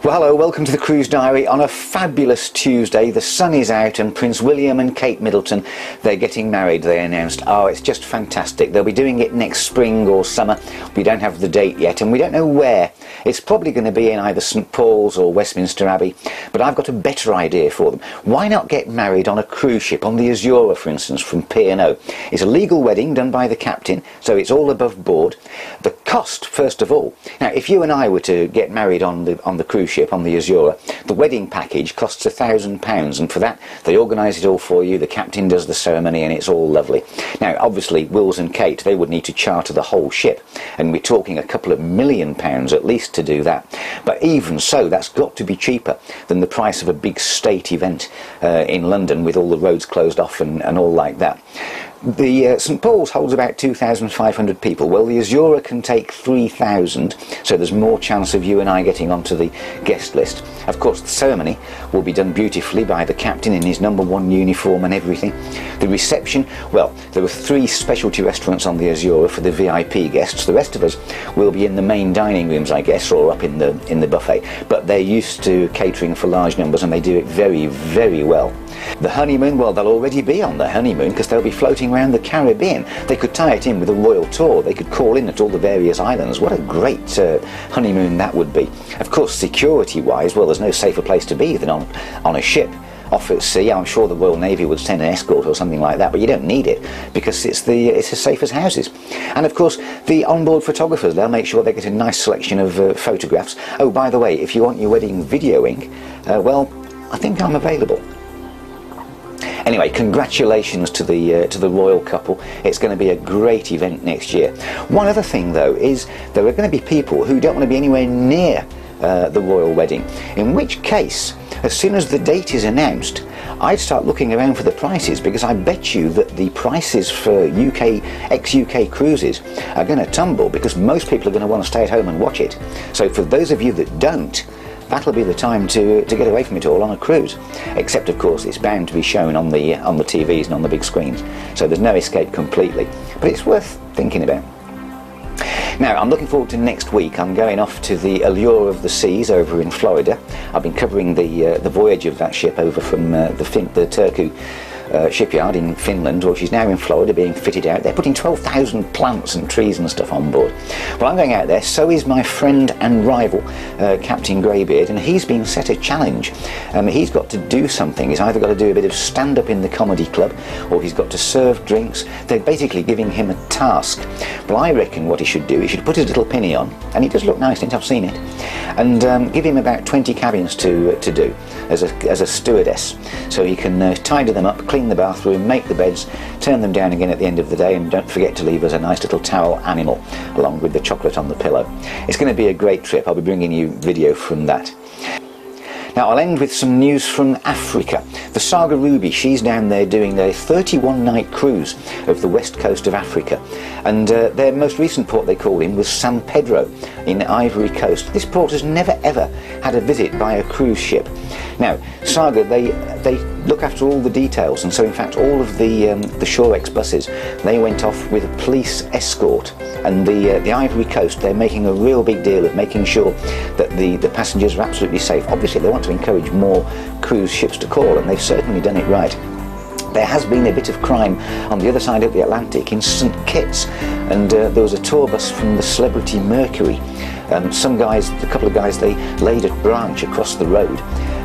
Well, hello, welcome to the Cruise Diary on a fabulous Tuesday. The sun is out and Prince William and Kate Middleton, they're getting married, they announced. Oh, it's just fantastic. They'll be doing it next spring or summer. We don't have the date yet and we don't know where. It's probably going to be in either St Paul's or Westminster Abbey, but I've got a better idea for them. Why not get married on a cruise ship, on the Allure, for instance, from P&O? It's a legal wedding done by the captain, so it's all above board. The cost, first of all. Now, if you and I were to get married on the cruise ship, on the Allure, the wedding package costs £1,000, and for that they organise it all for you. The captain does the ceremony and it's all lovely. Now obviously Wills and Kate, they would need to charter the whole ship, and we're talking a couple of £1,000,000 at least to do that. But even so, that's got to be cheaper than the price of a big state event in London with all the roads closed off and all like that. The St Paul's holds about 2,500 people. Well, the Allure can take 3,000, so there's more chance of you and I getting onto the guest list. Of course, the ceremony will be done beautifully by the captain in his #1 uniform and everything. The reception, well, there were 3 specialty restaurants on the Allure for the VIP guests. The rest of us will be in the main dining rooms, I guess, or up in the buffet. But they're used to catering for large numbers and they do it very, very well. The honeymoon, well, they'll already be on their honeymoon because they'll be floating around the Caribbean. They could tie it in with a royal tour. They could call in at all the various islands. What a great honeymoon that would be. Of course, security-wise, well, there's no safer place to be than on a ship off at sea. I'm sure the Royal Navy would send an escort or something like that, but you don't need it because it's as safe as houses. And of course, the onboard photographers, they'll make sure they get a nice selection of photographs. Oh, by the way, if you want your wedding videoing, well, I think I'm available. Anyway, congratulations to the royal couple. It's going to be a great event next year. One other thing though is there are going to be people who don't want to be anywhere near the royal wedding, in which case, as soon as the date is announced, I'd start looking around for the prices, because I bet you that the prices for ex-UK cruises are going to tumble, because most people are going to want to stay at home and watch it. So for those of you that don't, that'll be the time to get away from it all on a cruise. Except, of course, it's bound to be shown on the TVs and on the big screens, so there's no escape completely. But it's worth thinking about. Now, I'm looking forward to next week. I'm going off to the Allure of the Seas over in Florida. I've been covering the voyage of that ship over from the Turku shipyard in Finland. Well, she's now in Florida being fitted out. They're putting 12,000 plants and trees and stuff on board. Well, I'm going out there, so is my friend and rival, Captain Greybeard, and he's been set a challenge. He's got to do something. He's either got to do a bit of stand-up in the comedy club, or he's got to serve drinks. They're basically giving him a task. Well, I reckon what he should do, he should put his little pinny on, and he does look nice, I've seen it, and give him about 20 cabins to do as a stewardess, so he can tidy them up, clean the bathroom, make the beds, turn them down again at the end of the day, and don't forget to leave us a nice little towel animal along with the chocolate on the pillow. It's going to be a great trip. I'll be bringing you video from that. Now, I'll end with some news from Africa. The Saga Ruby, she's down there doing a 31-night cruise of the west coast of Africa, and their most recent port they called in was San Pedro in Ivory Coast. This port has never ever had a visit by a cruise ship. Now, Saga, they look after all the details, and so in fact all of the shorex buses, they went off with a police escort, and the Ivory Coast, they're making a real big deal of making sure that the passengers are absolutely safe. Obviously they want to encourage more cruise ships to call, and they've certainly done it right. There has been a bit of crime on the other side of the Atlantic in St Kitts, and there was a tour bus from the Celebrity Mercury. A couple of guys, they laid a branch across the road,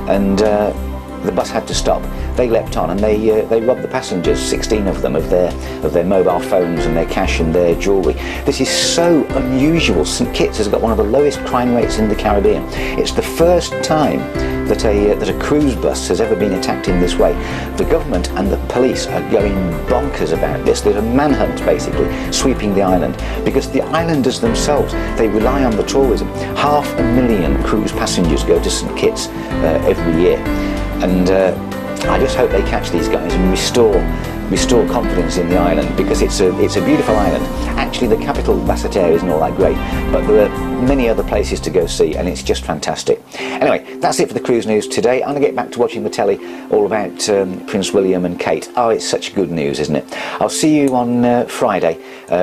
and the bus had to stop. They leapt on and they robbed the passengers, 16 of them, of their mobile phones and their cash and their jewellery. This is so unusual. St Kitts has got one of the lowest crime rates in the Caribbean. It's the first time that a cruise bus has ever been attacked in this way. The government and the police are going bonkers about this. There's a manhunt basically sweeping the island, because the islanders themselves, they rely on the tourism. 500,000 cruise passengers go to St Kitts every year, and I just hope they catch these guys and restore confidence in the island, because it's a beautiful island. Actually, the capital, Basseterre, isn't all that great, but there are many other places to go see, and it's just fantastic. Anyway, that's it for the cruise news today. I'm going to get back to watching the telly all about Prince William and Kate. Oh, it's such good news, isn't it? I'll see you on Friday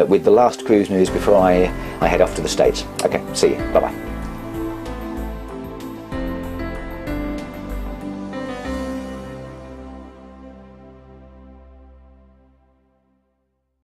with the last cruise news before I head off to the States. Okay, see you. Bye-bye.